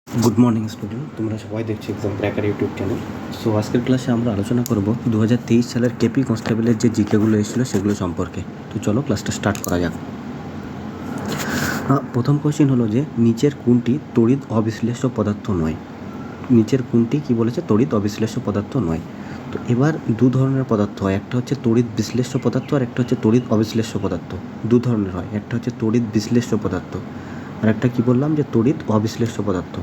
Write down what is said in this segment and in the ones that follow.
Good morning student, তোমরা সবাই দেখছো exam cracker YouTube channel. So আজকের ক্লাসে আমরা আলোচনা করব 2023 সালের কেপি কনস্টেবলের যে জিকেগুলো এসেছিলো সেগুলো সম্পর্কে। তো চলো ক্লাসটা স্টার্ট করা যাক। প্রথম কোশ্চেন হলো যে নিচের কোনটি তড়িৎ অবিশ্লেষ্য পদার্থ নয়। নিচের কোনটি কি বলেছে, তড়িৎ অবিশ্লেষ্য পদার্থ নয়। তো এবার দু ধরনের পদার্থ হয়, একটা হচ্ছে তড়িৎ বিশ্লেষ্য পদার্থ আর একটা হচ্ছে তড়িৎ অবিশ্লেষ্য পদার্থ। দু ধরনের হয়, একটা হচ্ছে তড়িৎ বিশ্লেষ্য পদার্থ আর একটা কি বললাম যে তড়িৎ অবিশ্লেষ্য পদার্থ।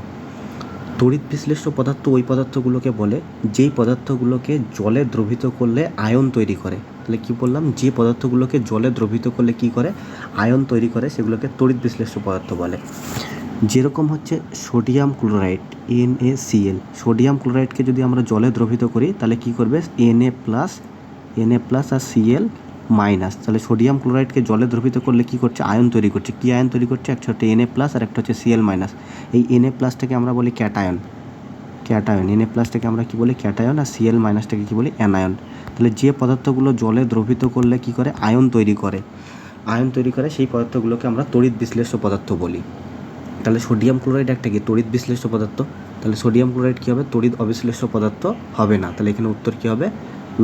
তড়িৎ বিশ্লেষ্য পদার্থ ওই পদার্থগুলোকে বলে যেই পদার্থগুলোকে জলে দ্রবীভূত করলে আয়ন তৈরি করে। তাহলে কি বললাম, যে পদার্থগুলোকে জলে দ্রবীভূত করলে কি করে, আয়ন তৈরি করে, সেগুলোকে তড়িৎ বিশ্লেষ্য পদার্থ বলে। যেরকম হচ্ছে সোডিয়াম ক্লোরাইড NaCl, সোডিয়াম ক্লোরাইডকে যদি আমরা জলে দ্রবীভূত করি তাহলে কি করবে, Na+ আর Cl মাইনাস। তাহলে সোডিয়াম ক্লোরাইডকে জলে দ্রবীভূত করলে কি করছে, আয়ন তৈরি করছে। কি আয়ন তৈরি করছে, একটা হচ্ছে Na+ আর একটা হচ্ছে Cl মাইনাস। এই Na+টাকে আমরা বলি ক্যাটায়ন। Na+টাকে আমরা কি বলি, ক্যাটায়ন, আর Cl মাইনাসটাকে কি বলি, অ্যানায়ন। তাহলে যে পদার্থগুলো জলে দ্রবীভূত করলে কি করে, আয়ন তৈরি করে, সেই পদার্থগুলোকে আমরা তড়িৎ বিশ্লেষ্য পদার্থ বলি। তাহলে সোডিয়াম ক্লোরাইড একটা কি, তড়িৎ বিশ্লেষ্য পদার্থ। তাহলে সোডিয়াম ক্লোরাইড কী হবে, তড়িৎ অবিশ্লেষ্য পদার্থ হবে না। তাহলে এখানে উত্তর কী হবে,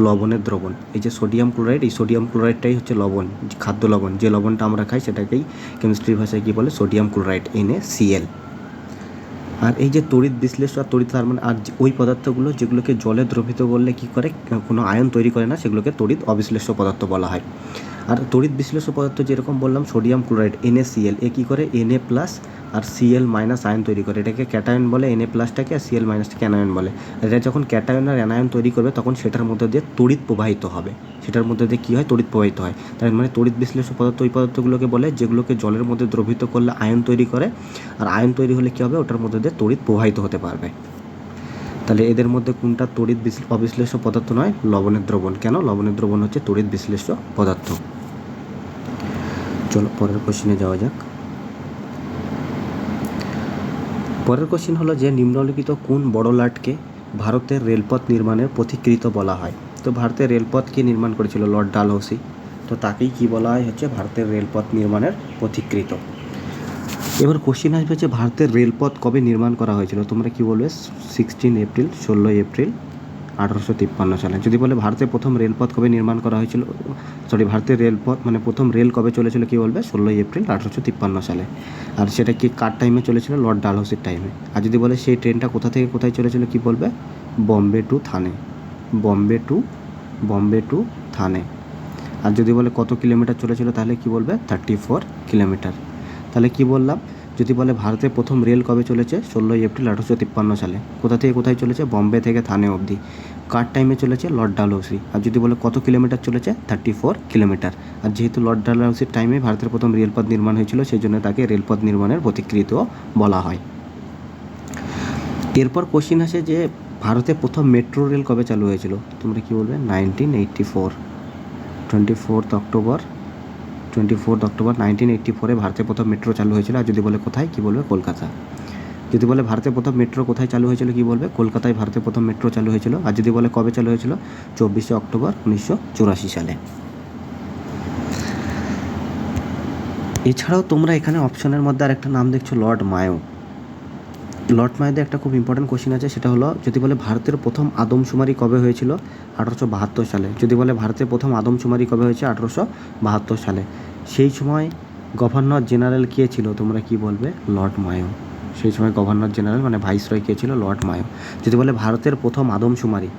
লবণের দ্রবণ। এই যে সোডিয়াম ক্লোরাইড, এই সোডিয়াম ক্লোরাইডটাই হচ্ছে লবণ, খাদ্য লবণ। যে লবণটা আমরা খাই সেটাকেই কেমিস্ট্রির ভাষায় কী বলে, সোডিয়াম ক্লোরাইড, NaCl। আর এই যে তড়িৎ বিশ্লেষ্য আর তড়িৎ তার মানে, আর ওই পদার্থগুলো যেগুলোকে জলে দ্রবীভূত করলে কী করে, কোনো আয়ন তৈরি করে না, সেগুলোকে তড়িৎ অবিশ্লেষ্য পদার্থ বলা হয়। আর তড়িৎ বিশ্লেষ্য পদার্থ যেরকম বললাম, সোডিয়াম ক্লোরাইড NaCl, এ কী করে, Na+ আর Cl মাইনাস আয়ন তৈরি করে, এটাকে ক্যাটায়ন বলে। Na+টাকে আর Cl মাইনাসটাকে অ্যানায়ন বলে। এটা যখন ক্যাটায়ন আর অ্যানায়ন তৈরি করবে তখন সেটার মধ্যে দিয়ে তড়িৎ প্রবাহিত হবে। সেটার মধ্যে দিয়ে কী হয়, তড়িৎ প্রবাহিত হয়। তার মানে তড়িৎ বিশ্লেষ্য পদার্থ ওই পদার্থগুলোকে বলে যেগুলোকে জলের মধ্যে দ্রবীভূত করলে আয়ন তৈরি করে, আর আয়ন তৈরি হলে কী হবে, ওটার মধ্যে দিয়ে তড়িৎ প্রবাহিত হতে পারবে। তাহলে এদের মধ্যে কোনটা তড়িৎ অবিশ্লেষ্য পদার্থ নয়, লবণের দ্রবণ। কেন, লবণের দ্রবণ হচ্ছে তড়িৎ বিশ্লেষ্য পদার্থ। চলো পরের কোশ্চেনে যাওয়া যাক। পরের কোশ্চেন হলো যে নিম্নলিখিত কোন বড় লাটকে ভারতের রেলপথ নির্মাণের পথিকৃৎ বলা হয়। তো ভারতের রেলপথ কে নির্মাণ করেছিল, লর্ড ডালহৌসি। তো তাকেই কি বলা হয়, হচ্ছে ভারতের রেলপথ নির্মাণের পথিকৃৎ। এবার কোশ্চেন আসবে যে ভারতের রেলপথ কবে নির্মাণ করা হয়েছিল। তোমরা কি বলবে, 16 এপ্রিল, 16 এপ্রিল 1853 সালে। যদি বলে ভারতের প্রথম রেলপথ কবে নির্মাণ করা হয়েছিল, ভারতের রেলপথ মানে প্রথম রেল কবে চলেছিল, কি বলবে, 16 এপ্রিল 1853 সালে। আর সেটা কি কার টাইমে চলেছিল, লর্ড ডালহৌসির টাইমে। আর যদি বলে সেই ট্রেনটা কোথা থেকে কোথায় চলেছিল, কি বলবে, বম্বে টু থানে, বম্বে টু থানে। আর যদি বলে কত কিলোমিটার চলেছিল, তাহলে কি বলবে, 34 কিলোমিটার। তাহলে কি বললাম, যদি বলে ভারতের প্রথম রেল কবে চলেছে, 16 এপ্রিল 1853 সালে। কোথা থেকে কোথায় চলেছে, বম্বে থেকে থানে অবধি। কার টাইমে চলেছে, লর্ড ডালহৌসি। আর যদি বলে কত কিলোমিটার চলেছে, 34 কিলোমিটার। আর যেহেতু লর্ড ডালহৌসির টাইমে ভারতের প্রথম রেলপথ নির্মাণ হয়েছিল, সেই জন্য তাকে রেলপথ নির্মাণের পথিকৃৎ বলা হয়। এরপর কোশ্চিন আসে যে ভারতে প্রথম মেট্রো রেল কবে চালু হয়েছিল। তোমরা কি বলবে, 1984, 24 অক্টোবর 1984 ভারতের প্রথম মেট্রো চালু হয়েছিল। আর যদি বলে কোথায়, কি বলবে, কলকাতা। যদি বলে ভারতের প্রথম মেট্রো কোথায় চালু হয়েছিল, কি বলবে, কলকাতায় ভারতের প্রথম মেট্রো চালু হয়েছিল। আর যদি বলে কবে চালু হয়েছিল, 24 অক্টোবর 1984 সালে। এছাড়াও তোমরা এখানে অপশনের মধ্যে আরেকটা নাম দেখছো, লর্ড মায়ো। লর্ড মায়োদের একটা খুব ইম্পর্টেন্ট কোশ্চেন আছে, সেটা হলো যদি বলে ভারতের প্রথম আদমশুমারি কবে হয়েছিল, 1872 সালে। যদি বলে ভারতের প্রথম আদমশুমারি কবে হয়েছে, 1872 সালে। সেই সময় গভর্নর জেনারেল কে ছিল, তোমরা কি বলবে, লর্ড মায়ো। সেই সময় গভর্নর জেনারেল মানে ভাইসরয় কে ছিল, লর্ড মায়ো। যদি বলে ভারতের প্রথম আদমশুমারি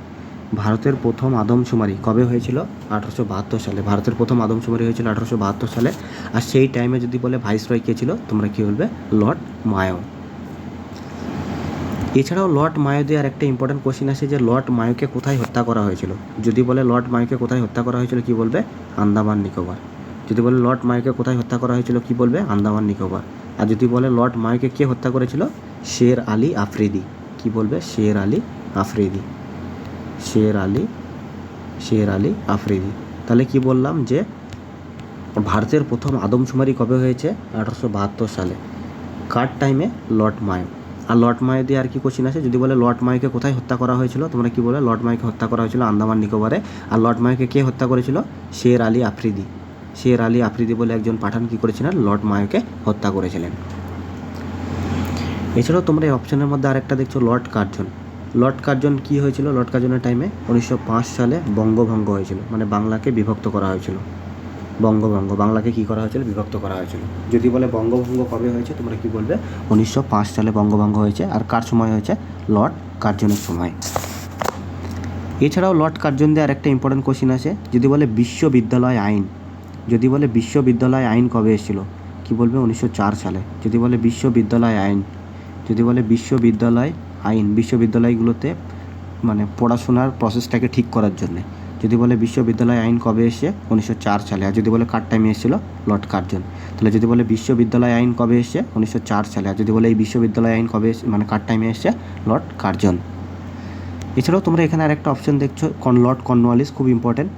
কবে হয়েছিল, 1872 সালে। ভারতের প্রথম আদমশুমারি হয়েছিল 1872 সালে। আর সেই টাইমে যদি বলে ভাইসরয় কে ছিল, তোমরা কি বলবে, লর্ড মায়ো। এছাড়াও লর্ড মায়োদের আর একটা ইম্পর্টেন্ট কোশ্চেন আছে যে লর্ড মায়োকে কোথায় হত্যা করা হয়েছিল। যদি বলে লর্ড মায়োকে কোথায় হত্যা করা হয়েছিল, কি বলবে, আন্দামান নিকোবর। যদি বলে লর্ড মায়োকে কোথায় হত্যা করা হয়েছিল, কি বলবে, আন্দামান নিকোবর। আর যদি বলে লর্ড মায়োকে কে হত্যা করেছিল, শের আলী আফ্রিদি। কি বলবে, শের আলী আফ্রিদি। তাহলে কি বললাম যে ভারতের প্রথম আদমশুমারি কবে হয়েছে, 1872 সালে। কার টাইমে, লর্ড মায়ো। আর লর্ড মায়ো দিয়ে আর কি কোশ্চেন আছে, যদি বলে লর্ড মায়োকে কোথায় হত্যা করা হয়েছিল, তোমরা কি বলে, লর্ড মায়োকে হত্যা করা হয়েছিল আন্দামান নিকোবরে। আর লর্ড মায়োকে কে হত্যা করেছিল, শের আলী আফ্রিদি বলে একজন পাঠান কি করেছিলেন, লর্ড মায়োকে হত্যা করেছিলেন। এছাড়াও তোমরা এই অপশনের মধ্যে আরেকটা দেখছো লর্ড কার্জন। লর্ড কার্জন কী হয়েছিল? লর্ড কার্জনের টাইমে 1905 সালে বঙ্গভঙ্গ হয়েছিল, মানে বাংলাকে বিভক্ত করা হয়েছিল। বঙ্গভঙ্গ, বাংলাকে কী করা হয়েছিল? বিভক্ত করা হয়েছিল। যদি বলে বঙ্গভঙ্গ কবে হয়েছে, তোমরা কি বলবে? 1905 সালে বঙ্গভঙ্গ হয়েছে। আর কার সময় হয়েছে? লর্ড কার্জনের সময়। এছাড়াও লর্ড কার্জন দিয়ে আরেকটা ইম্পর্টেন্ট কোশ্চিন আছে, যদি বলে বিশ্ববিদ্যালয় আইন। যদি বলে বিশ্ববিদ্যালয় আইন কবে এসেছিল, কি বলবে? 1904 সালে। যদি বলে বিশ্ববিদ্যালয় আইন, যদি বলে বিশ্ববিদ্যালয় আইন, বিশ্ববিদ্যালয়গুলোতে মানে পড়াশোনার প্রসেসটাকে ঠিক করার জন্যে, যদি বলে বিশ্ববিদ্যালয় আইন কবে এসে? 1904 সালে। আর যদি বলে কার টাইমে এসেছিল? Lord Curzon. তাহলে যদি বলে বিশ্ববিদ্যালয় আইন কবে এসে? 1904 সালে। আর যদি বলে এই বিশ্ববিদ্যালয় আইন কবে মানে কার টাইমে এসে? Lord Curzon. এছাড়াও তোমরা এখানে আরেকটা অপশন দেখছো, লর্ড কর্নওয়ালিস, খুব ইম্পর্টেন্ট।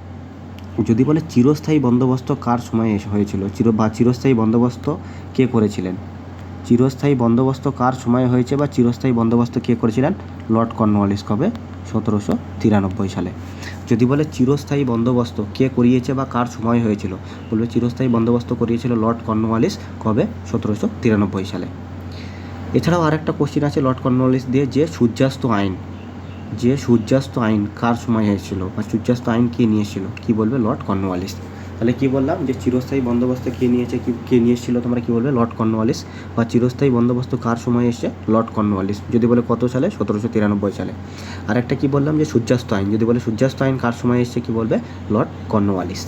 যদি বলে চিরস্থায়ী বন্দোবস্ত কার সময় হয়েছিল, চিরস্থায়ী বন্দোবস্ত কে করেছিলেন? চিরস্থায়ী বন্দোবস্ত কার সময় হয়েছে বা চিরস্থায়ী বন্দোবস্ত কে করেছিলেন? Lord Cornwallis. কবে? 1793 সালে। যদি বলে চিরস্থায়ী বন্দোবস্ত কে করিয়েছে বা কার সময় হয়েছিল, বলবে চিরস্থায়ী বন্দোবস্ত করিয়েছিল লর্ড কর্নওয়ালিস। কবে? 1793 সালে। এছাড়াও আরেকটা কোশ্চিন আছে লর্ড কর্নওয়ালিস দিয়ে, যে সূর্যাস্ত আইন, যে সূর্যাস্ত আইন কার সময় হয়েছিল বা সূর্যাস্ত আইন কে নিয়েছিল, কি বলবে? Lord Cornwallis. তাহলে কি বললাম যে চিরস্থায়ী বন্দোবস্ত কে নিয়েছে, কে নিয়ে এসেছিল, তোমরা কি বলবে? Lord Cornwallis. বা চিরস্থায়ী বন্দোবস্ত কার সময় এসছে? Lord Cornwallis. যদি বলে কত সালে? 1793 সালে। আর একটা কি বললাম যে সূর্যাস্ত আইন, যদি বলে সূর্যাস্ত আইন কার সময় এসছে, কি বলবে? Lord Cornwallis.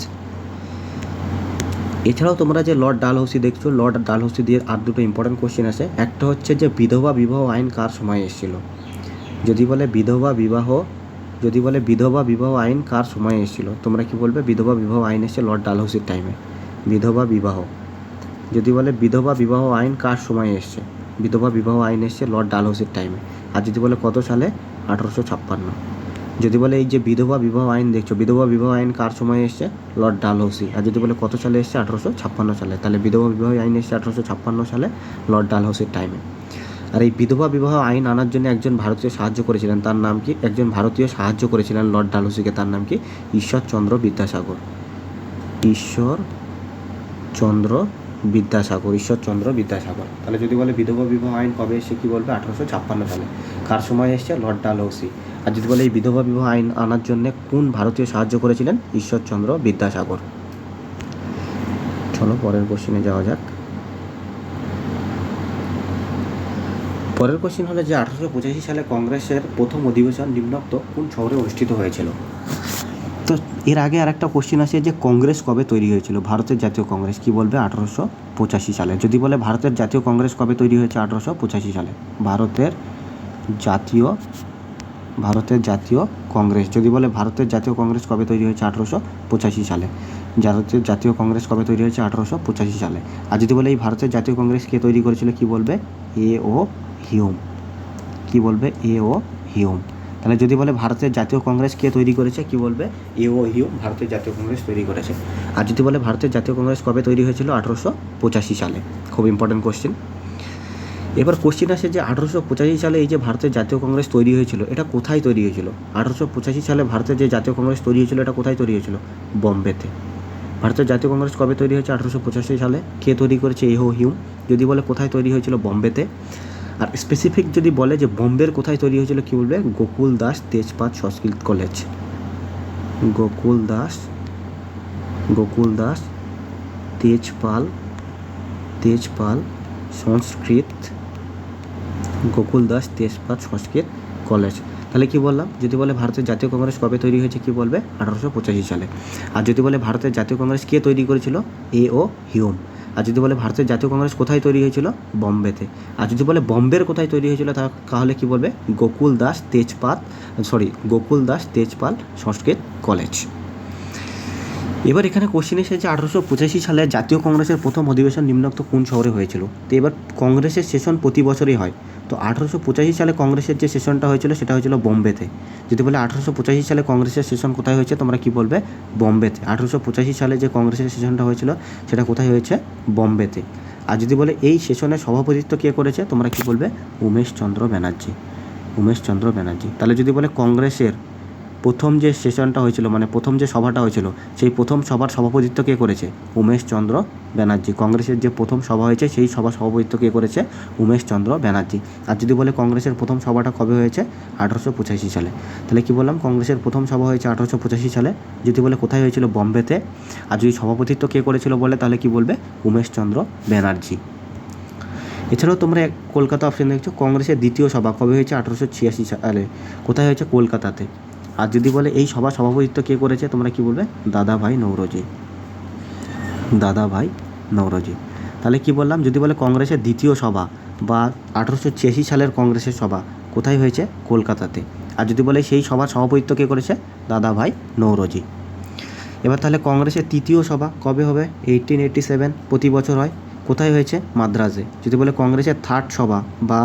এছাড়াও তোমরা যে লর্ড ডালহৌসি দেখছো, লর্ড ডালহৌসি দিয়ে আর দুটো ইম্পর্টেন্ট কোশ্চেন আছে। একটা হচ্ছে যে বিধবা বিবাহ আইন কার সময় এসেছিল। যদি বলে বিধবা বিবাহ, যদি বলে বিধবা বিবাহ আইন কার সময় এসেছিল, তোমরা কি বলবে? বিধবা বিবাহ আইন এসেছে লর্ড ডালহৌসির টাইমে। বিধবা বিবাহ, যদি বলে বিধবা বিবাহ আইন কার সময় এসছে, বিধবা বিবাহ আইন এসছে লর্ড ডালহৌসির টাইমে। আর যদি বলে কত সালে? 1856। যদি বলে এই যে বিধবা বিবাহ আইন দেখছো, বিধবা বিবাহ আইন কার সময় এসছে? লর্ড ডালহৌসি। আর যদি বলে কত সালে এসছে? 1856 সালে। তাহলে বিধবা বিবাহ আইন এসছে 1856 সালে লর্ড ডালহৌসির টাইমে। আর এই বিধবা বিবাহ আইন আনার জন্য একজন ভারতীয় সাহায্য করেছিলেন, তার নাম কি? একজন ভারতীয় সাহায্য করেছিলেন লর্ড ডালহৌসিকে, তার নাম কি? ঈশ্বরচন্দ্র বিদ্যাসাগর। ঈশ্বরচন্দ্র বিদ্যাসাগর। তাহলে যদি বলে বিধবা বিবাহ আইন কবে এসে, কি বলবে? 1856 সালে। কার সময় এসছে? লর্ড ডালহৌসি। আর যদি বলে এই বিধবা বিবাহ আইন আনার জন্য কোন ভারতীয় সাহায্য করেছিলেন? ঈশ্বরচন্দ্র বিদ্যাসাগর। চলো পরের কোশ্চেনে যাওয়া যাক। পরের কোশ্চেন হলো যে 1885 সালে কংগ্রেসের প্রথম অধিবেশন নিম্নোক্ত কোন শহরে অনুষ্ঠিত হয়েছিল? তো এর আগে আরেকটা কোশ্চেন আছে যে কংগ্রেস কবে তৈরি হয়েছিল, ভারতের জাতীয় কংগ্রেস, কি বলবে? 1885 সালে। যদি বলে ভারতের জাতীয় কংগ্রেস কবে তৈরি হয়েছে? 1885 সালে। ভারতের জাতীয় কংগ্রেস, যদি বলে ভারতের জাতীয় কংগ্রেস কবে তৈরি হয়েছে? 1885 সালে। ভারতের জাতীয় কংগ্রেস কবে তৈরি হয়েছে? 1885 সালে। আর যদি বলে এই ভারতের জাতীয় কংগ্রেস কে তৈরি করেছিল, কি বলবে? A.O. হিউম। কি বলবে? A.O. হিউম। তাহলে যদি বলে ভারতের জাতীয় কংগ্রেস কে তৈরি করেছে, কি বলবে? A.O. হিউম ভারতের জাতীয় কংগ্রেস তৈরি করেছে। আর যদি বলে ভারতের জাতীয় কংগ্রেস কবে তৈরি হয়েছিল? 1885 সালে। খুব ইম্পর্টেন্ট কোশ্চেন। এবার কোশ্চেন আসে যে 1885 সালে এই যে ভারতের জাতীয় কংগ্রেস তৈরি হয়েছিল, এটা কোথায় তৈরি হয়েছিল? 1885 সালে ভারতের যে জাতীয় কংগ্রেস তৈরি হয়েছিল, এটা কোথায় তৈরি হয়েছিল? বোম্বেতে। ভারতের জাতীয় কংগ্রেস কবে তৈরি হয়েছে? 1885 সালে। কে তৈরি করেছে? A.O. হিউম। যদি বলে কোথায় তৈরি হয়েছিল? বোম্বেতে। আর স্পেসিফিক যদি বলে যে বোম্বের কোথায় তৈরি হয়েছিল, কি বলবে? গোকুল দাস তেজপাত সংস্কৃত কলেজ। গোকুল দাস তেজপাল সংস্কৃত, গোকুল দাস তেজপাত সংস্কৃত কলেজ। তাহলে কি বললাম? যদি বলে ভারতের জাতীয় কংগ্রেস কবে তৈরি হয়েছে, কি বলবে? 1885 সালে। আর যদি বলে ভারতের জাতীয় কংগ্রেস কে তৈরি করেছিল? A.O. হিউম। আর যদি বলে ভারতের জাতীয় কংগ্রেস কোথায় তৈরি হয়েছিল? বোম্বেতে। আর যদি বলে বোম্বের কোথায় তৈরি হয়েছিল, তাহলে কি বলবে? গোকুল দাস তেজপাল সংস্কৃত কলেজ। এবার এখানে কোশ্চেন এসেছে 1885 সালে জাতীয় কংগ্রেসের প্রথম অধিবেশন নিম্নোক্ত কোন শহরে হয়েছিল? তো এবার কংগ্রেসের সেশন প্রতি বছরই হয়। তো 1885 সালে কংগ্রেসের যে সেশনটা হয়েছিল, সেটা হয়েছিল বোম্বেতে। যদি বলে 1885 সালে কংগ্রেসের সেশন কোথায় হয়েছে, তোমরা কি বলবে? বোম্বেতে। 1885 সালে যে কংগ্রেসের সেশনটা হয়েছিল, সেটা কোথায় হয়েছে? বোম্বেতে। আর যদি বলে এই সেশনের সভাপতিত্ব কে করেছে, তোমরা কি বলবে? উমেশচন্দ্র ব্যানার্জি। তাহলে যদি বলে কংগ্রেসের প্রথম যে সেশনটা হয়েছিল, মানে প্রথম যে সভাটা হয়েছিল, সেই প্রথম সভার সভাপতিত্ব কে করেছে? উমেশচন্দ্র ব্যানার্জি। কংগ্রেসের যে প্রথম সভা হয়েছে সেই সভা সভাপতিত্ব কে করেছে? উমেশচন্দ্র ব্যানার্জি। আর যদি বলে কংগ্রেসের প্রথম সভাটা কবে হয়েছে? 1885 সালে। তাহলে কি বললাম? কংগ্রেসের প্রথম সভা হয়েছে 1885 সালে। যদি বলে কোথায় হয়েছিল? বোম্বেতে। আর যদি সভাপতিত্ব কে করেছিল বলে, তাহলে কি বলবে? উমেশচন্দ্র ব্যানার্জি। এছাড়াও তোমরা কলকাতা অপশন দেখছো, কংগ্রেসের দ্বিতীয় সভা কবে হয়েছে? 1886 সালে। কোথায় হয়েছে? কলকাতাতে। আর যদি বলে এই সভা সভাপতিত্ব কে করেছে, তোমরা কি বলবে? দাদাভাই নৌরোজি। দাদাভাই নৌরোজি। তাহলে কি বললাম? যদি বলে কংগ্রেসের দ্বিতীয় সভা বা 1886 সালের কংগ্রেসের সভা কোথায় হয়েছে? কলকাতাতে। আর যদি বলে সেই সভার সভাপতিত্ব কে করেছে? দাদাভাই নৌরোজি। এবার তাহলে কংগ্রেসের তৃতীয় সভা কবে হবে? 1887, প্রতি বছর হয়। কোথায় হয়েছে? মাদ্রাজে। যদি বলে কংগ্রেসের থার্ড সভা বা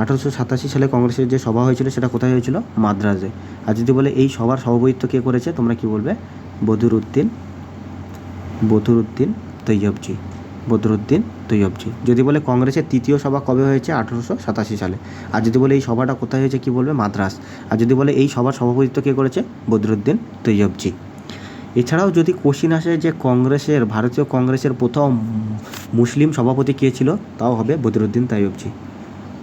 1887 সালে কংগ্রেসের যে সভা হয়েছিল সেটা কোথায় হয়েছিল? মাদ্রাজে। আর যদি বলে এই সভার সভাপতিত্ব কে করেছে, তোমরা কি বলবে? বদরুদ্দিন তৈয়বজি। বদরুদ্দিন তৈয়বজি। যদি বলে কংগ্রেসের তৃতীয় সভা কবে হয়েছে? 1887 সালে। আর যদি বলে এই সভাটা কোথায় হয়েছে, কি বলবে? মাদ্রাজ। আর যদি বলে এই সভার সভাপতিত্ব কে করেছে? বদরুদ্দিন তৈয়বজি। এছাড়াও যদি কোশ্চিন আসে যে কংগ্রেসের, ভারতীয় কংগ্রেসের প্রথম মুসলিম সভাপতি কে ছিল, তাও হবে বদরুদ্দিন তৈয়বজি।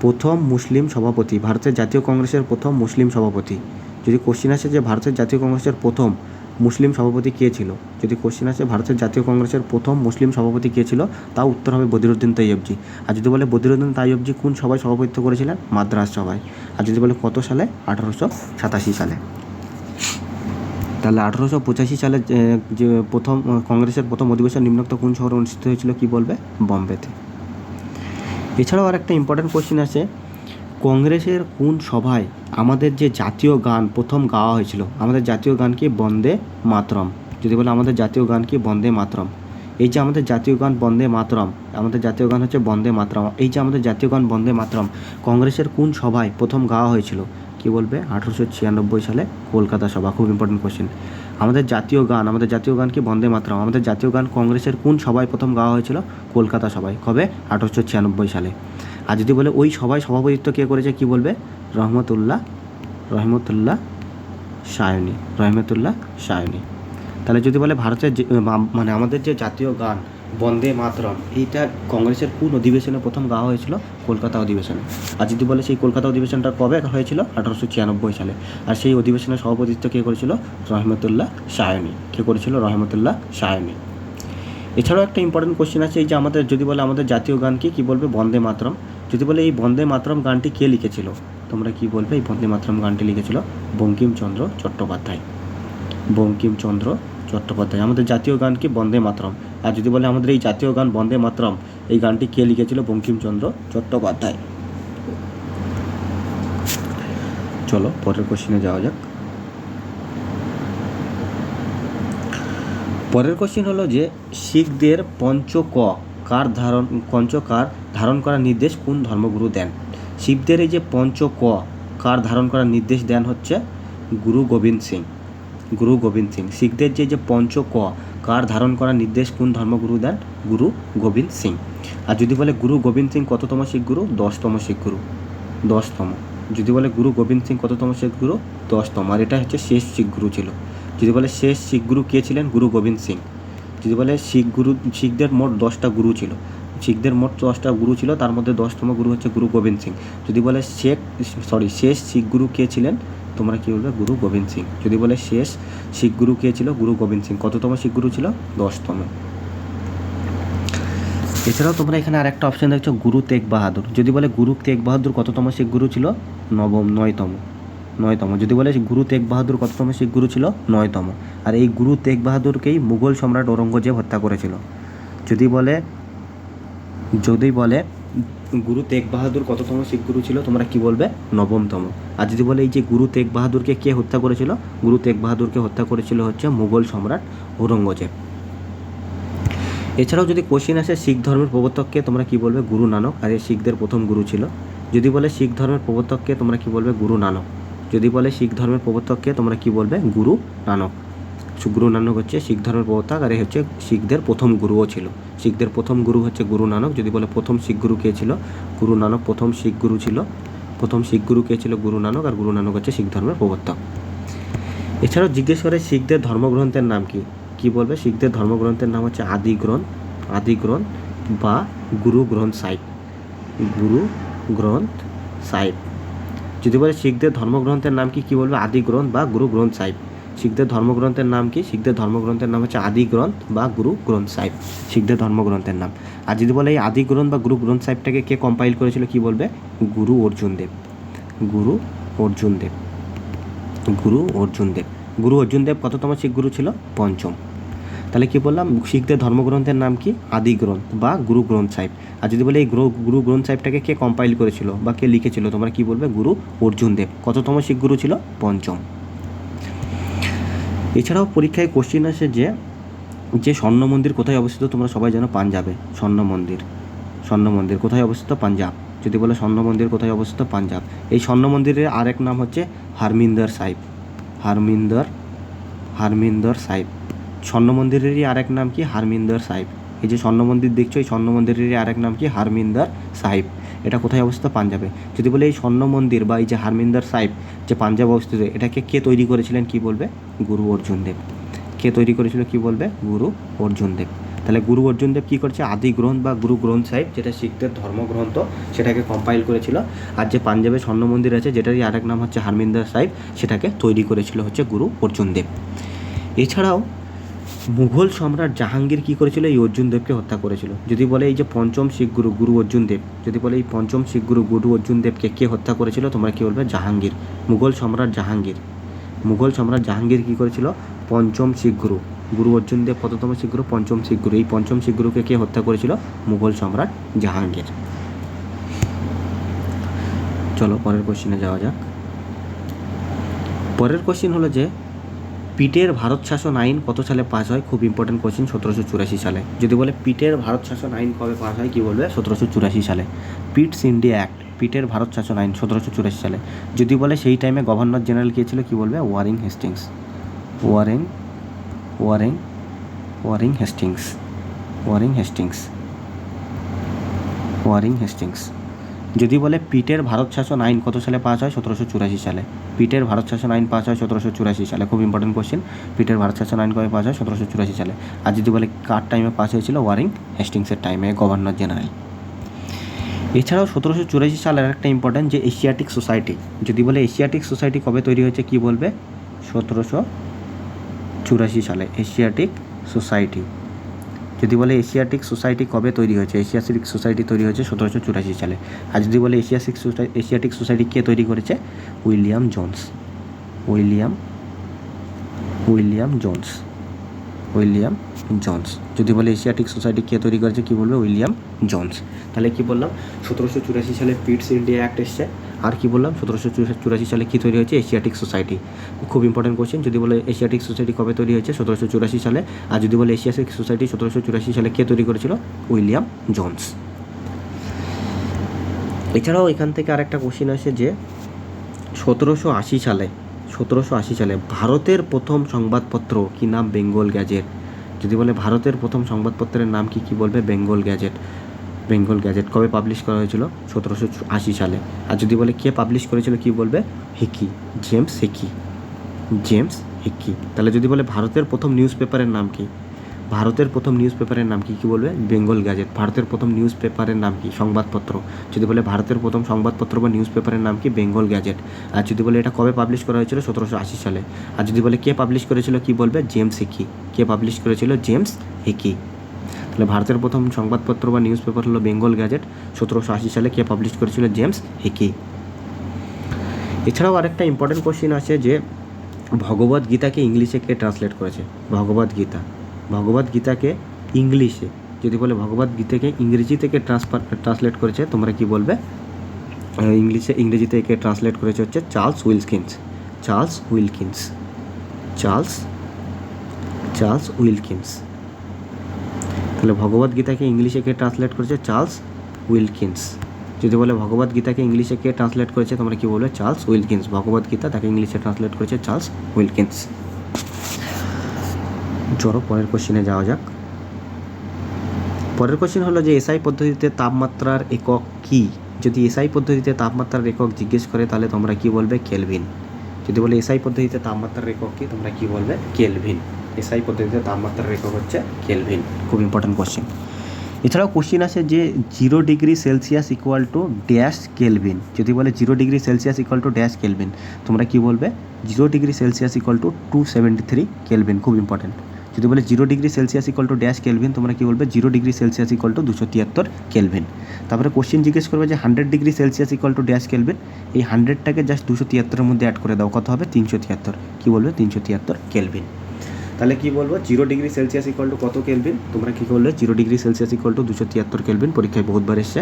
প্রথম মুসলিম সভাপতি, ভারতের জাতীয় কংগ্রেসের প্রথম মুসলিম সভাপতি। যদি কোশ্চিন আসে যে ভারতের জাতীয় কংগ্রেসের প্রথম মুসলিম সভাপতি কে ছিল, যদি কোশ্চিন আসে ভারতের জাতীয় কংগ্রেসের প্রথম মুসলিম সভাপতি কে ছিল, তাও উত্তর হবে বদিরুদ্দিন তৈয়বজি। আর যদি বলে বদিরুদ্দিন তৈয়বজি কোন সভায় সভাপতিত্ব করেছিলেন? মাদ্রাজ সভায়। আর যদি বলে কত সালে? 1887 সালে। তাহলে 1885 সালে যে প্রথম কংগ্রেসের প্রথম অধিবেশন নিম্নোক্ত কোন শহরে অনুষ্ঠিত হয়েছিল, কি বলবে? বোম্বেতে। এছাড়াও আর একটা ইম্পর্টেন্ট কোশ্চিন আছে, কংগ্রেসের কোন সভায় আমাদের যে জাতীয় গান প্রথম গাওয়া হয়েছিল? আমাদের জাতীয় গান কি? বন্দে মাতরম। যদি বলে আমাদের জাতীয় গান কি? বন্দে মাতরম। এই যে আমাদের জাতীয় গান বন্দে মাতরম, আমাদের জাতীয় গান হচ্ছে বন্দে মাতরম। এই যে আমাদের জাতীয় গান বন্দে মাতরম কংগ্রেসের কোন সভায় প্রথম গাওয়া হয়েছিল? কি বলবে? 1896 সালে কলকাতা সভা। খুব ইম্পর্টেন্ট কোশ্চেন। আমাদের জাতীয় গান কি? বন্দে মাতরম। আমাদের জাতীয় গান কংগ্রেসের কোন সভায় প্রথম গাওয়া হয়েছিল? কলকাতা সভায়। কবে? 1896 সালে। আর যদি বলে ওই সভায় সভাপতিত্ব কে করেছে, কি বলবে? রহমতুল্লাহ সায়নী। তাহলে যদি বলে ভারতের যে মানে আমাদের যে জাতীয় গান বন্দে মাতরম, এইটা কংগ্রেসের কোন অধিবেশনে প্রথম গাওয়া হয়েছিল? কলকাতা অধিবেশনে। আর যদি বলে সেই কলকাতা অধিবেশনটা কবে হয়েছিল? 1896 সালে। আর সেই অধিবেশনের সভাপতিত্ব কে করেছিল? রহমতুল্লাহ সায়নী। কে করেছিল? রহমতুল্লাহ সায়নী। এছাড়াও একটা ইম্পর্টেন্ট কোশ্চেন আছে, এই যে আমাদের যদি বলে আমাদের জাতীয় গান কি বলবে? বন্দে মাতরম। যদি বলে এই বন্দে মাতরম গানটি কে লিখেছিল, তোমরা কি বলবে? এই বন্দে মাতরম গানটি লিখেছিল বঙ্কিমচন্দ্র চট্টোপাধ্যায়। আমাদের জাতীয় গান কি? বন্দে মাতরম। আর যদি বলে আমাদের এই জাতীয় গান বন্দে মাতরম, এই গানটি কে লিখেছিল? বঙ্কিমচন্দ্র চট্টোপাধ্যায়। চলো পরের কোশ্চেনে যাওয়া যাক। পরের কোশ্চেন হলো যে শিখদের পঞ্চকার ধারণ করার নির্দেশ কোন ধর্মগুরু দেন? শিখদের এই যে কার ধারণ করার নির্দেশ দেন হচ্ছে গুরু গোবিন্দ সিং। শিখদের যে কার ধারণ করার নির্দেশ কোন ধর্মগুরু দেন? গুরু গোবিন্দ সিং। আর যদি বলে গুরু গোবিন্দ সিং কততম শিখ গুরু? 10তম শিখ গুরু। 10তম। যদি বলে গুরু গোবিন্দ সিং কততম শিখ গুরু? 10তম। আর এটা হচ্ছে শেষ শিখ গুরু ছিল। যদি বলে শেষ শিখ গুরু কে ছিলেন? গুরু গোবিন্দ সিং। যদি বলে শিখদের মোট 10টা গুরু ছিল, তার মধ্যে 10তম গুরু হচ্ছে গুরু গোবিন্দ সিং। যদি বলে শেষ শিখ গুরু কে ছিলেন, তোমরা কি বলবে? গুরু গোবিন্দ সিং। যদি বলে শেষ শিখ গুরু কে ছিল? গুরু গোবিন্দ সিং। কততম শিখ গুরু ছিল? 10তম। এছাড়াও তোমরা এখানে আর একটা অপশন দেখছো, গুরু তেগ বাহাদুর। যদি বলে গুরু তেগ বাহাদুর কততম শিখ গুরু ছিল? 9তম। যদি বলে গুরু তেগ বাহাদুর কততম শিখ গুরু ছিল? 9তম। আর এই গুরু তেগ বাহাদুরকেই মুঘল সম্রাট ঔরঙ্গজেব হত্যা করেছিল। যদি বলে গুরু তেগ বাহাদুর কততম শিখ গুরু ছিল, তোমরা কি বলবে? 9তম। আর যদি বলে এই যে গুরু তেগ বাহাদুরকে কে হত্যা করেছিল? গুরু তেগ বাহাদুরকে হত্যা করেছিল হচ্ছে মুঘল সম্রাট ঔরঙ্গজেব। এছাড়াও যদি কোশ্চিন আসে শিখ ধর্মের প্রবর্তককে, তোমরা কি বলবে? গুরু নানক। আর এই শিখদের প্রথম গুরু ছিল। যদি বলে শিখ ধর্মের প্রবর্তককে, তোমরা কি বলবে? গুরু নানক। যদি বলে শিখ ধর্মের প্রবর্তককে, তোমরা কি বলবে? গুরু নানক। গুরু নানক হচ্ছে শিখ ধর্মের প্রবর্তক, আর এই হচ্ছে শিখদের প্রথম গুরুও ছিল। শিখদের প্রথম গুরু হচ্ছে গুরু নানক। যদি বলে প্রথম শিখ গুরু কে ছিল? গুরু নানক প্রথম শিখ গুরু ছিল। প্রথম শিখ গুরু কে ছিল? গুরু নানক। আর গুরু নানক হচ্ছে শিখ ধর্মের প্রবর্তক। এছাড়াও জিজ্ঞেস করে শিখদের ধর্মগ্রন্থের নাম কি, কি বলবে? শিখদের ধর্মগ্রন্থের নাম হচ্ছে আদি গ্রন্থ বা গুরু গ্রন্থ সাহিব, গুরু গ্রন্থ সাহিব। যদি বলে শিখদের ধর্মগ্রন্থের নাম কি, কি বলবে? আদি গ্রন্থ বা গুরু গ্রন্থ সাহিব। শিখদের ধর্মগ্রন্থের নাম কি? শিখদের ধর্মগ্রন্থের নাম হচ্ছে আদি গ্রন্থ বা গুরু গ্রন্থ সাহিব, শিখদের ধর্মগ্রন্থের নাম। আর যদি বলে এই আদি গ্রন্থ বা গুরু গ্রন্থ সাহিবটাকে কে কম্পাইল করেছিল, কি বলবে? গুরু অর্জুন দেব, গুরু অর্জুন দেব, গুরু অর্জুন দেব। গুরু অর্জুন দেব কততম শিখ গুরু ছিল? পঞ্চম। তাহলে কি বললাম? শিখদের ধর্মগ্রন্থের নাম কি? আদি গ্রন্থ বা গুরু গ্রন্থ সাহিব। আর যদি বলে এই গুরু গ্রন্থ সাহিবটাকে কে কম্পাইল করেছিল বা কে লিখেছিল, তোমরা কি বলবে? গুরু অর্জুন দেব। কততম শিখ গুরু ছিল? পঞ্চম। এছাড়াও পরীক্ষায় কোশ্চিন আসে যে স্বর্ণ মন্দির কোথায় অবস্থিত? তোমরা সবাই জানো পাঞ্জাবে। স্বর্ণ মন্দির কোথায় অবস্থিত? পাঞ্জাব। যদি বলে স্বর্ণ মন্দির কোথায় অবস্থিত? পাঞ্জাব। এই স্বর্ণ মন্দিরের আরেক নাম হচ্ছে হারমিন্দর সাহিব, হারমিন্দর সাহিব। স্বর্ণ মন্দিরেরই আরেক নাম কি? হারমিন্দর সাহিব। এই যে স্বর্ণ মন্দির দেখছো, এই স্বর্ণ মন্দিরেরই আরেক নাম কি? হারমিন্দর সাহিব। এটা কোথায় অবস্থিত? পাঞ্জাবে। যদি বলে এই স্বর্ণ মন্দির বা এই যে হারমিন্দর সাহিব যে পাঞ্জাবে অবস্থিত, এটাকে কে তৈরি করেছিলেন, কি বলবে? গুরু অর্জুন দেব। কে তৈরি করেছিল, কি বলবে? গুরু অর্জুন দেব। তাহলে গুরু অর্জুন দেব কী করছে? আদি গ্রন্থ বা গুরু গ্রন্থ সাহিব, যেটা শিখদের ধর্মগ্রন্থ, সেটাকে কম্পাইল করেছিল। আর যে পাঞ্জাবে স্বর্ণ মন্দির আছে, যেটারই আরেক নাম হচ্ছে হারমিন্দর সাহিব, সেটাকে তৈরি করেছিল হচ্ছে গুরু অর্জুন দেব। এছাড়াও মুঘল সম্রাট জাহাঙ্গীর কী করেছিল? এই অর্জুন দেবকে হত্যা করেছিল। যদি বলে এই যে পঞ্চম শিখ গুরু গুরু অর্জুন দেব, যদি বলে এই পঞ্চম শিখ গুরু গুরু অর্জুন দেবকে কে হত্যা করেছিল, তোমরা কী বলবে? জাহাঙ্গীর। মুঘল সম্রাট জাহাঙ্গীর কী করেছিল? পঞ্চম শিখ গুরু গুরু অর্জুন দেব কততম শিখ গুরু? পঞ্চম শিখ গুরু। এই পঞ্চম শিখ গুরুকে কে হত্যা করেছিল? মুঘল সম্রাট জাহাঙ্গীর। চলো পরের কোশ্চেনে যাওয়া যাক। পরের কোশ্চেন হলো যে পিটের ভারত শাসন আইন কত সালে পাস হয়? খুব ইম্পর্টেন্ট কোশ্চেন, 1784 সালে। যদি বলে পিটের ভারত শাসন আইন কবে পাস হয়, কি বলবে? 1784 সালে। পিটস ইন্ডিয়া অ্যাক্ট, পিটের ভারত শাসন আইন 1784 সালে। যদি বলে সেই টাইমে গভর্নর জেনারেল কে ছিল, কি বলবে? Warren Hastings. Warren Hastings. যদি বলে পিটের ভারত শাসন আইন কত সালে পাস হয়? 1784 সালে। পিটের ভারত শাসন আইন পাস হয় 1784 সালে। খুব ইম্পর্টেন্ট কোশ্চেন, পিটের ভারত শাসন আইন কবে পাস হয়? 1784 সালে। আর যদি বলে কার টাইমে পাস হয়েছিল? ওয়ারেন হেস্টিংসের টাইমে, গভর্নর জেনারেল। এছাড়াও 1784 সালের একটা ইম্পর্টেন্ট যে এশিয়াটিক সোসাইটি, যদি বলে এশিয়াটিক সোসাইটি কবে তৈরি হয়েছে, কি বলবে? 1784 সালে এশিয়াটিক সোসাইটি। যদি বলে এশিয়াটিক সোসাইটি কবে তৈরি হয়েছে, এশিয়াটিক সোসাইটি তৈরি হয়েছে 1784 সালে। আর যদি বলে এশিয়াটিক সোসাইটি কে তৈরি করেছে? William Jones. যদি বলে এশিয়াটিক সোসাইটি কে তৈরি করেছে, কি বলবে? William Jones. তাহলে কি বললাম? 1784 সালে পিটস ইন্ডিয়া অ্যাক্ট এসছে। আর কি বললাম? 1784 সালে কি তৈরি হয়েছে? Asiatic society. খুব ইম্পর্টেন্ট কোশ্চেন। যদি বলে এশিয়াটিক সোসাইটি কবে তৈরি হয়েছে? 1784 সালে। আর যদি বলে এশিয়াটিক সোসাইটি 1784 সালে কে তৈরি করেছিল? William Jones. এছাড়াও এখান থেকে আরেকটা কোশ্চেন আসে যে 1780 সালে ভারতের প্রথম সংবাদপত্র কি নাম? বেঙ্গল গ্যাজেট। যদি বলে ভারতের প্রথম সংবাদপত্রের নাম কি, কি বলবে? বেঙ্গল গ্যাজেট। কবে পাবলিশ করা হয়েছিল? 1780 সালে। আর যদি বলে কে পাবলিশ করেছিল, কি বলবে? Hicky, James Hickey. তাহলে যদি বলে ভারতের প্রথম নিউজ পেপারের নাম কি, কি বলবে? বেঙ্গল গ্যাজেট। ভারতের প্রথম নিউজ পেপারের নাম কি? সংবাদপত্র। যদি বলে ভারতের প্রথম সংবাদপত্র বা নিউজ পেপারের নাম কি? বেঙ্গল গ্যাজেট। আর যদি বলে এটা কবে পাবলিশ করা হয়েছিল? 1780 সালে। আর যদি বলে কে পাবলিশ করেছিল, কি বলবে? James Hickey. কে পাবলিশ করেছিল? James Hickey. তাহলে ভারতের প্রথম সংবাদপত্র বা নিউজ পেপার হলো বেঙ্গল গ্যাজেট। 1780 সালে কে পাবলিশ করেছিল? James Hicky. এছাড়াও আরেকটা ইম্পর্টেন্ট কোশ্চেন আছে যে ভগবদ গীতাকে ইংলিশে কে ট্রান্সলেট করেছে? ভগবদ গীতাকে ইংলিশে, যদি বলে ভগবদ গীতাকে ইংরেজি থেকে ট্রান্সলেট করেছে, তোমরা কি বলবে? ইংরেজি থেকে ট্রান্সলেট করেছে হচ্ছে চার্লস উইলকিন্স। তাহলে ভগবদ গীতাকে ইংলিশে কে ট্রান্সলেট করেছে? Charles Wilkins. যদি বলে ভগবদ গীতাকে ইংলিশে কে ট্রান্সলেট করেছে, তোমরা কি বলবে? Charles Wilkins. ভগবদ গীতা তাকে ইংলিশে ট্রান্সলেট করেছে চার্লস উইলকিন্স। চলো পরের কোশ্চেনে যাওয়া যাক। পরের কোশ্চেন হলো যে এসআই পদ্ধতিতে তাপমাত্রার একক কি? যদি এসআই পদ্ধতিতে তাপমাত্রার একক জিজ্ঞেস করে, তাহলে তোমরা কি বলবে? কেলভিন। যদি বলে এসআই পদ্ধতিতে তাপমাত্রার একক কি, তোমরা কি বলবে কেলভিন। এসআই পদ্ধতিতে তাপমাত্রার একক হচ্ছে কেলভিন। খুব ইম্পর্টেন্ট কোশ্চেন। এছাড়াও কোশ্চিন আছে যে 0 degree Celsius equal to dash kelvin. যদি বলে 0 degree Celsius equal to dash kelvin, তোমরা কি বলবে 0 degree Celsius equal to 273 kelvin. খুব ইম্পর্টেন্ট। যদি বলে 0 degree Celsius equal to dash kelvin, তোমরা কি বলবে 0 degree Celsius equal to 273 kelvin. তারপরে কোশ্চেন জিজ্ঞেস করবে যে 100 degree Celsius equal to dash kelvin. এই 100টাকে জাস্ট 273-এর মধ্যে অ্যাড করে দাও, কত হবে 373। কি বলবে 373 কেলভিন। তাহলে কি বলবো 0 ডিগ্রি সেলসিয়াস ইকুয়াল টু কত কেলভিন, তোমরা কী করলে 0 degree Celsius equal to 273 kelvin. পরীক্ষায় বহুতবার এসছে।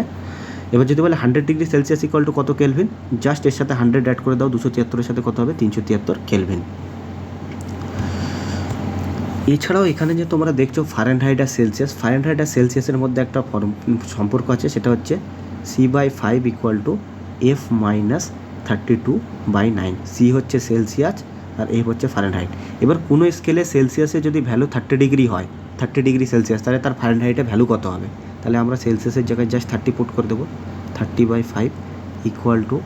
এবার যদি বলে 100 ডিগ্রি সেলসিয়াস ইকুয়াল টু কত কেলভিন, জাস্ট এর সাথে 100 অ্যাড করে দাও, 273-এর সাথে কত হবে 373 কেলভিন। এছাড়াও এখানে যে তোমরা দেখছো ফারেনহাইট আর সেলসিয়াস, ফারেনহাইট আর সেলসিয়াসের মধ্যে একটা সম্পর্ক আছে, সেটা হচ্ছে C/5 equal to F-32/9। C হচ্ছে সেলসিয়াস আর এফ হচ্ছে ফারেনহাইট। এবার কোনো স্কেলে সেলসিয়াসে যদি ভ্যালু 30 ডিগ্রি হয়, 30 ডিগ্রি সেলসিয়াস, তাহলে তার ফারেনহাইটে ভ্যালু কত হবে? তাহলে আমরা সেলসিয়াসের জায়গায় জাস্ট 30 পুট করে দেবো। 30/5 ইকুয়াল টু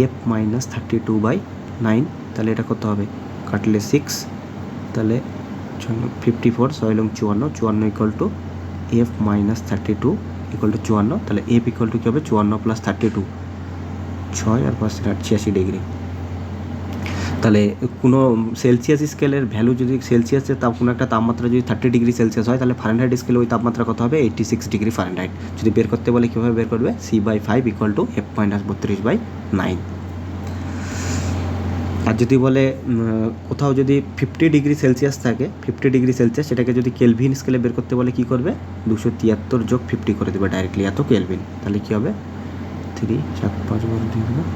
F-32/9। তাহলে এটা কত হবে, কাটলে 6, তাহলে 54, 6 এবং 54, 54 equal to F-32 equal to 54। তাহলে এফ ইকুয়াল টু কী হবে 54 + 32, 6 আর 5 86 ডিগ্রি। তাহলে কোনো সেলসিয়াস স্কেলের ভ্যালু যদি সেলসিয়াসের কোনো একটা তাপমাত্রা যদি 30 ডিগ্রি সেলসিয়াস হয়, তাহলে ফারেনহাইট স্কেলে ওই তাপমাত্রা কত হবে 86 ডিগ্রি ফারেনহাইট। যদি বের করতে বলে কীভাবে বের করবে, C/5 ইকুয়াল টু F-32/9। আর যদি বলে কোথাও যদি 50 ডিগ্রি সেলসিয়াস থাকে, 50 ডিগ্রি সেলসিয়াস, সেটাকে যদি কেলভিন স্কেলে বের করতে বলে কী করবে, 273 যোগ 50 করে দেবে ডাইরেক্টলি, এত কেলভিন। তাহলে কী হবে 3 7 5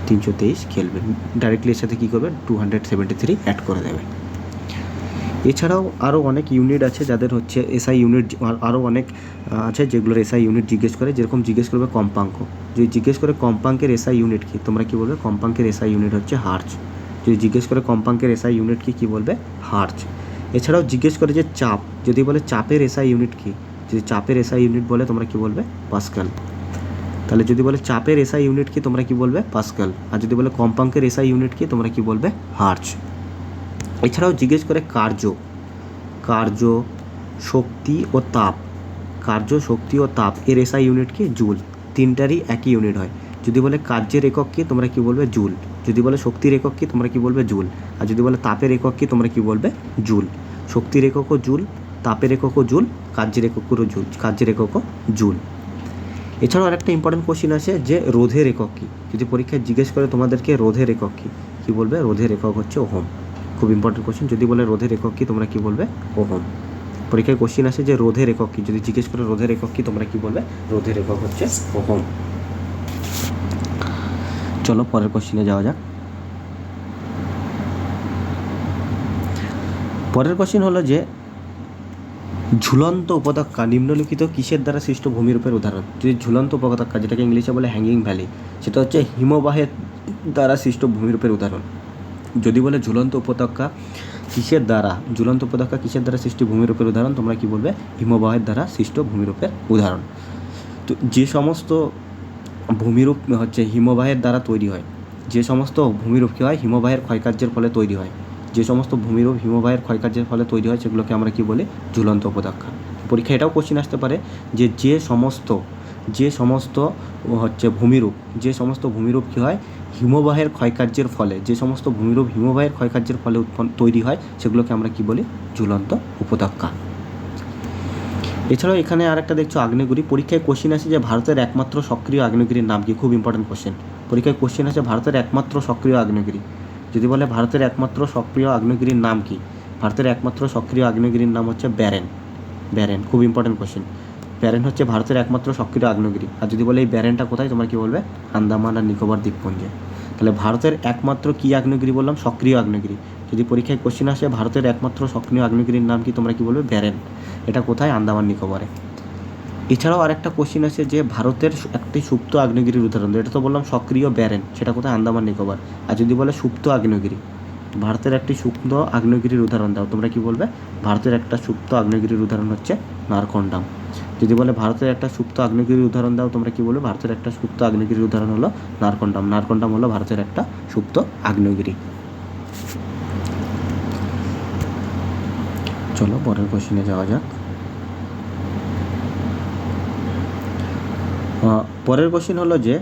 323 কেলভিন। ডাইরেক্টলি এর সাথে কী করবে 273 অ্যাড করে দেবে। এছাড়াও আরও অনেক ইউনিট আছে যাদের হচ্ছে এসআই ইউনিট, আরও অনেক আছে যেগুলোর এসআই ইউনিট জিজ্ঞেস করে। যেরকম জিজ্ঞেস করবে কম্পাঙ্ক, যদি জিজ্ঞেস করে কম্পাঙ্কের এসআই ইউনিট কী, তোমরা কী বলবে কম্পাঙ্কের এসআই ইউনিট হচ্ছে হার্জ। যদি জিজ্ঞেস করে কম্পাঙ্কের এসআই ইউনিট কী বলবে হার্জ। এছাড়াও জিজ্ঞেস করে যে চাপ, যদি বলে চাপের এসআই ইউনিট কী, যদি চাপের এসআই ইউনিট বলে তোমরা কী বলবে পাস্কাল। তাহলে যদি বলে চাপের এসআই ইউনিট কি, তোমরা কি বলবে পাস্কাল। আর যদি বলে কম্পাঙ্কের এসআই ইউনিট কি, তোমরা কি বলবে হার্জ। এছাড়াও জিজ্ঞেস করে কার্য, শক্তি ও তাপ, কার্য, শক্তি ও তাপ এর এসআই ইউনিট কি জুল। তিনটারই একই ইউনিট হয়। যদি বলে কার্যের একক কি, তোমরা কি বলবে জুল। যদি বলে শক্তির একক কি, তোমরা কি বলবে জুল। আর যদি বলে তাপের একক কি, তোমরা কি বলবে জুল। শক্তির এককও জুল, তাপের এককও জুল, কার্যের এককও জুল, কার্যের এককও জুল। এছাড়াও আরেকটা ইম্পর্টেন্ট কোশ্চেন আছে যে রোধের একক কী। যদি পরীক্ষায় জিজ্ঞেস করে তোমাদেরকে রোধের একক কী, কী বলবে রোধের একক হচ্ছে ওহম। খুব ইম্পর্টেন্ট কোশ্চেন। যদি বলে রোধের একক কী, তোমরা কী বলবে ওহম। পরীক্ষায় কোশ্চেন আসে যে রোধের একক কী, যদি জিজ্ঞেস করে রোধের একক কী, তোমরা কী বলবে রোধের একক হচ্ছে ওহম। চলো পরের কোশ্চেনে যাওয়া যাক। পরের কোশ্চেন হলো যে ঝুলন্ত উপত্যকা নিম্নলিখিত কিসের দ্বারা সৃষ্ট ভূমিরূপের উদাহরণ। যদি ঝুলন্ত উপত্যকা, যেটাকে ইংলিশে বলে হ্যাঙ্গিং ভ্যালি, সেটা হচ্ছে হিমবাহের দ্বারা সৃষ্ট ভূমিরূপের উদাহরণ। যদি বলে ঝুলন্ত উপত্যকা কিসের দ্বারা, ঝুলন্ত উপত্যকা কিসের দ্বারা সৃষ্ট ভূমিরূপের উদাহরণ, তোমরা কি বলবে হিমবাহের দ্বারা সৃষ্ট ভূমিরূপের উদাহরণ। তো যে সমস্ত ভূমিরূপ হচ্ছে হিমবাহের দ্বারা তৈরি হয়, যে সমস্ত ভূমিরূপ কী হয় হিমবাহের ক্ষয়কার্যের ফলে তৈরি হয়, যে সমস্ত ভূমিরূপ হিমবাহের ক্ষয়কার্যের ফলে তৈরি হয়, সেগুলোকে আমরা কি বলি ঝুলন্ত উপত্যকা। পরীক্ষা এটাও কোশ্চেন আসতে পারে যে যে সমস্ত হচ্ছে ভূমিরূপ, যে সমস্ত ভূমিরূপ কী হয় হিমবাহের ক্ষয়কার্যের ফলে, যে সমস্ত ভূমিরূপ হিমবাহের ক্ষয়কার্যের ফলে তৈরি হয়, সেগুলোকে আমরা কি বলি ঝুলন্ত উপত্যকা। এছাড়াও এখানে আরেকটা দেখছো আগ্নেয়গিরি। পরীক্ষায় কোশ্চেন আসে যে ভারতের একমাত্র সক্রিয় আগ্নেয়গিরির নাম কি। খুব ইম্পর্টেন্ট কোশ্চেন। পরীক্ষায় কোশ্চেন আছে ভারতের একমাত্র সক্রিয় আগ্নেয়গিরি। যদি বলে ভারতের একমাত্র সক্রিয় আগ্নেয়গিরির নাম কি, ভারতের একমাত্র সক্রিয় আগ্নেয়গিরির নাম হচ্ছে ব্যারেন। খুব ইম্পর্টেন্ট কোশ্চেন। ব্যারেন হচ্ছে ভারতের একমাত্র সক্রিয় আগ্নেয়গিরি। আর যদি বলে এই ব্যারেনটা কোথায়, তোমরা কি বলবে আন্দামান আর নিকোবর দ্বীপপুঞ্জে। তাহলে ভারতের একমাত্র কী আগ্নেয়গিরি বললাম, সক্রিয় আগ্নেয়গিরি। যদি পরীক্ষায় কোশ্চেন আসে ভারতের একমাত্র সক্রিয় আগ্নেয়গিরির নাম কি, তোমরা কি বলবে ব্যারেন। এটা কোথায়, আন্দামান নিকোবরে। এছাড়াও আরেকটা কোশ্চেন আছে যে ভারতের একটি সুপ্ত আগ্নেয়গিরির উদাহরণ। এটা তো বললাম সক্রিয় ব্যারেন, সেটা কোথায়, আন্দামান নিকোবর। আর যদি বলে সুপ্ত আগ্নেয়গিরি, ভারতের একটি সুপ্ত আগ্নেয়গিরির উদাহরণ দাও, তোমরা কি বলবে ভারতের একটা সুপ্ত আগ্নেয়গিরির উদাহরণ হচ্ছে নারকন্ডাম। যদি বলে ভারতের একটা সুপ্ত আগ্নেয়গিরির উদাহরণ দাও, তোমরা কি বলবে ভারতের একটা সুপ্ত আগ্নেয়গিরির উদাহরণ হলো নারকন্ডাম। নারকন্ডাম হলো ভারতের একটা সুপ্ত আগ্নেয়গিরি। চলো পরের কোশ্চেনে যাওয়া যাক। পরের কোশ্চেন হলো যে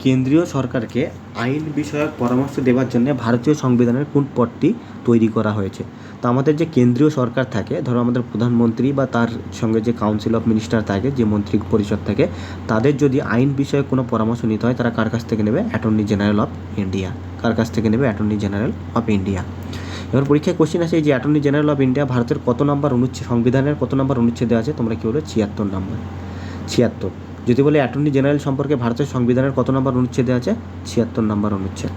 কেন্দ্রীয় সরকারকে আইন বিষয়ক পরামর্শ দেওয়ার জন্য ভারতীয় সংবিধানের কোন পদটি তৈরি করা হয়েছে? তো আমাদের যে কেন্দ্রীয় সরকার থাকে, ধরো আমাদের প্রধানমন্ত্রী বা তার সঙ্গে যে কাউন্সিল অফ মিনিস্টার থাকে, যে মন্ত্রী পরিষদ থাকে, তাদের যদি আইন বিষয়ে কোনো পরামর্শ নিতে হয় তারা কার কাছ থেকে নেবে? Attorney general of India. কার কাছ থেকে নেবে? Attorney general of India. এবার পরীক্ষায় কোশ্চেন আছে যে অ্যাটর্নি জেনারেল অফ ইন্ডিয়া ভারতের কত নম্বর অনুচ্ছেদ, সংবিধানের কত নম্বর অনুচ্ছেদে আছে? তোমরা কী বলবে? 76 নম্বর। 76। যদি বলে অ্যাটর্নি জেনারেল সম্পর্কে ভারতের সংবিধানের কত নম্বর অনুচ্ছেদে আছে? 76 নম্বর অনুচ্ছেদ।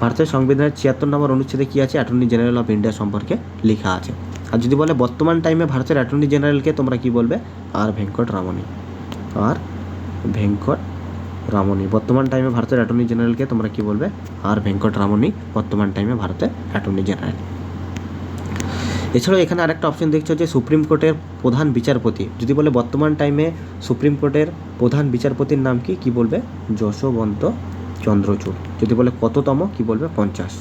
ভারতের সংবিধানের 76 নম্বর অনুচ্ছেদে কী আছে? অ্যাটর্নি জেনারেল অফ ইন্ডিয়া সম্পর্কে লেখা আছে। আর যদি বলে বর্তমান টাইমে ভারতের অ্যাটর্নি জেনারেলকে, তোমরা কী বলবে? আর ভেঙ্কট রামনি। আর ভেঙ্কট রামনি। বর্তমান টাইমে ভারতের অ্যাটর্নি জেনারেলকে তোমরা কী বলবে? আর ভেঙ্কট রামনি বর্তমান টাইমে ভারতের অ্যাটর্নি জেনারেল। এছাড়াও এখানে আরেকটা অপশন দেখছো যে সুপ্রিম কোর্টের প্রধান বিচারপতি। যদি বলে বর্তমান টাইমে সুপ্রিম কোর্টের প্রধান বিচারপতির নাম কি? কী বলবে? যশবন্ত চন্দ্রচূড়। যদি বলে কততম? কী বলবে? 50।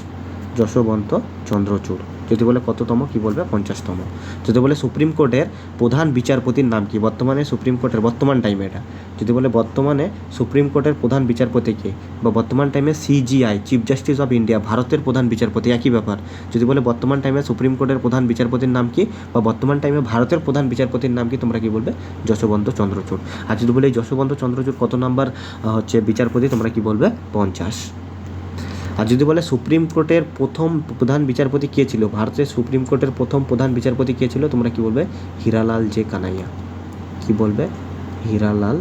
যশবন্ত চন্দ্রচূড়। যদি বলে কততম? কী বলবে? 50তম। যদি বলে সুপ্রিম কোর্টের প্রধান বিচারপতির নাম কি? বর্তমানে সুপ্রিম কোর্টের, বর্তমান টাইমে এটা, যদি বলে বর্তমানে সুপ্রিম কোর্টের প্রধান বিচারপতি কে, বা বর্তমান টাইমে CGI, chief justice of India, ভারতের প্রধান বিচারপতি, একই ব্যাপার। যদি বলে বর্তমান টাইমে সুপ্রিম কোর্টের প্রধান বিচারপতির নাম কি, বা বর্তমান টাইমে ভারতের প্রধান বিচারপতির নাম কি, তোমরা কি বলবে? যশবন্ত চন্দ্রচূড়। আর যদি বলে এই যশবন্ত চন্দ্রচূড় কত নাম্বার বিচারপতি, তোমরা কি বলবে? 50। আর যদি বলে সুপ্রিম কোর্টের প্রথম প্রধান বিচারপতি কে ছিল, ভারতের সুপ্রিম কোর্টের প্রথম প্রধান বিচারপতি কে ছিল, তোমরা কি বলবে? হীরালাল জে কানাইয়া। কি বলবে? হীরালাল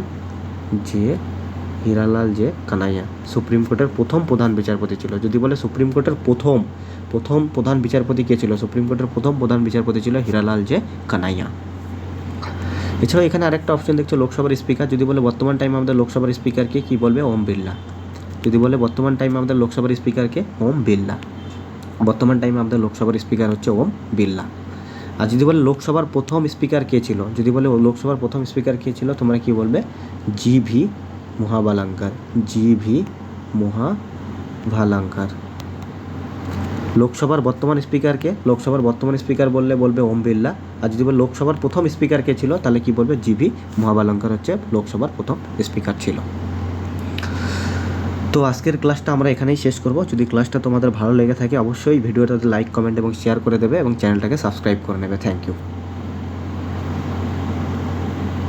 জে কানাইয়া সুপ্রিম কোর্টের প্রথম প্রধান বিচারপতি ছিল। যদি বলে সুপ্রিম কোর্টের প্রথম প্রধান বিচারপতি কে ছিল, সুপ্রিম কোর্টের প্রথম প্রধান বিচারপতি ছিল হীরালাল জে কানাইয়া। এছাড়াও এখানে আরেকটা অপশন দেখছো লোকসভার স্পিকার। যদি বলে বর্তমান টাইমে আমাদের লোকসভার স্পিকারকে, কি বলবে? ওম বিড়লা। যদি বলে বর্তমান টাইমে আমাদের লোকসভার স্পিকারকে, ওম বিড়লা। বর্তমান টাইমে আমাদের লোকসভার স্পিকার হচ্ছে ওম বিড়লা। আর যদি বলে লোকসভার প্রথম স্পিকার কে ছিল, যদি বলে লোকসভার প্রথম স্পিকার কে ছিল, তোমরা কি বলবে? জি.ভি. মহাবালাঙ্কার। জি.ভি. মহাবালাঙ্কার। লোকসভার বর্তমান স্পিকারকে, লোকসভার বর্তমান স্পিকার বললে বলবে ওম বিড়লা। আর যদি বলে লোকসভার প্রথম স্পিকার কে ছিল, তাহলে কি বলবে? জি.ভি. মহাবালাঙ্কার হচ্ছে লোকসভার প্রথম স্পিকার ছিল। তো আজকের ক্লাসটা আমরা এখানেই শেষ করব। যদি ক্লাসটা তোমাদের ভালো লেগে থাকে অবশ্যই ভিডিওটাতে লাইক, কমেন্ট এবং শেয়ার করে দেবে এবং চ্যানেলটাকে সাবস্ক্রাইব করে নেবে। Thank you.